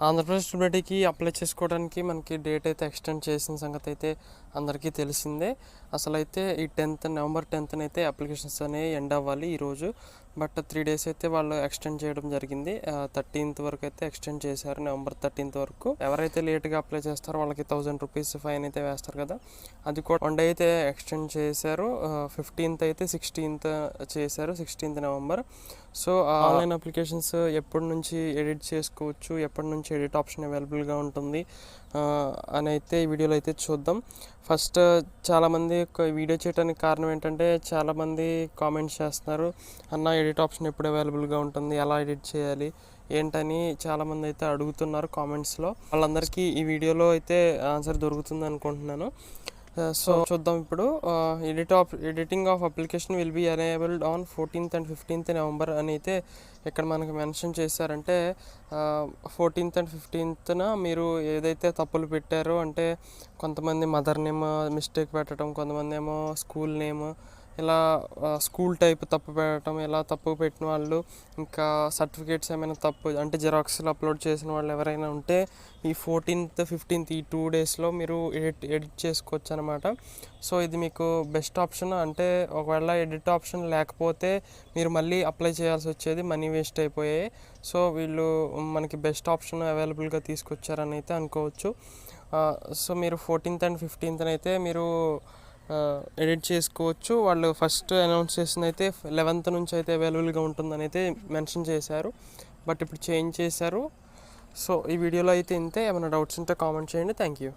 ఆంధ్రప్రదేశ్ స్టూడెంట్కి అప్లై చేసుకోవడానికి మనకి డేట్ అయితే ఎక్స్టెండ్ చేసిన సంగతి అయితే అందరికీ తెలిసిందే. అసలు అయితే ఈ నవంబర్ 10th అయితే అప్లికేషన్స్ అనేవి ఎండ్ అవ్వాలి ఈరోజు. బట్ 3 days అయితే వాళ్ళు ఎక్స్టెండ్ చేయడం జరిగింది. 13th వరకు అయితే ఎక్స్టెండ్ చేశారు, నవంబర్ 13th వరకు. ఎవరైతే లేట్గా అప్లై చేస్తారో వాళ్ళకి 1000 రూపీస్ ఫైన్ అయితే వేస్తారు కదా, అది కూడా 1 day అయితే ఎక్స్టెండ్ చేశారు. 15th అయితే 16th చేశారు, 16th November. So online applications ఎప్పటి నుంచి ఎడిట్ చేసుకోవచ్చు, ఎప్పటి నుంచి ఎడిట్ ఆప్షన్ అవైలబుల్గా ఉంటుంది అని అయితే ఈ వీడియోలో అయితే చూద్దాం. ఫస్ట్ చాలామంది వీడియో చేయడానికి కారణం ఏంటంటే, చాలామంది కామెంట్స్ చేస్తున్నారు, అన్న ఎడిట్ ఆప్షన్ ఎప్పుడు అవైలబుల్గా ఉంటుంది, ఎలా ఎడిట్ చేయాలి ఏంటని చాలామంది అయితే అడుగుతున్నారు కామెంట్స్లో. వాళ్ళందరికీ ఈ వీడియోలో అయితే ఆన్సర్ దొరుకుతుంది అనుకుంటున్నాను. సో చూద్దాం ఇప్పుడు. Editing of application will be enabled on 14th and 15th November అని అయితే ఇక్కడ మనకి మెన్షన్ చేశారంటే, 14th and 15th మీరు ఏదైతే తప్పులు పెట్టారో, అంటే కొంతమంది మదర్ నేమ్ మిస్టేక్ పెట్టడం, కొంతమంది ఏమో స్కూల్ నేమ్ ఇలా స్కూల్ టైప్ తప్పు పెట్టడం, ఇలా తప్పు పెట్టిన వాళ్ళు, ఇంకా సర్టిఫికేట్స్ ఏమైనా తప్పు అంటే జిరాక్స్లు అప్లోడ్ చేసిన వాళ్ళు ఎవరైనా ఉంటే ఈ 14th, 15th ఈ 2 daysలో మీరు ఎడిట్ చేసుకోవచ్చు అనమాట. సో ఇది మీకు బెస్ట్ ఆప్షన్. అంటే ఒకవేళ ఎడిట్ ఆప్షన్ లేకపోతే మీరు మళ్ళీ అప్లై చేయాల్సి వచ్చేది, మనీ వేస్ట్ అయిపోయాయి. సో వీళ్ళు మనకి బెస్ట్ ఆప్షన్ అవైలబుల్గా తీసుకొచ్చారని అయితే అనుకోవచ్చు. సో మీరు 14th and 15th అయితే మీరు ఎడిట్ చేసుకోవచ్చు. వాళ్ళు ఫస్ట్ అనౌన్స్ చేసింది అయితే 11th నుంచి అయితే అవైలబుల్గా ఉంటుందని అయితే మెన్షన్ చేశారు, బట్ ఇప్పుడు చేంజ్ చేశారు. సో ఈ వీడియోలో అయితే ఇంతే. ఏమైనా డౌట్స్ ఉంటే కామెంట్ చేయండి. Thank you.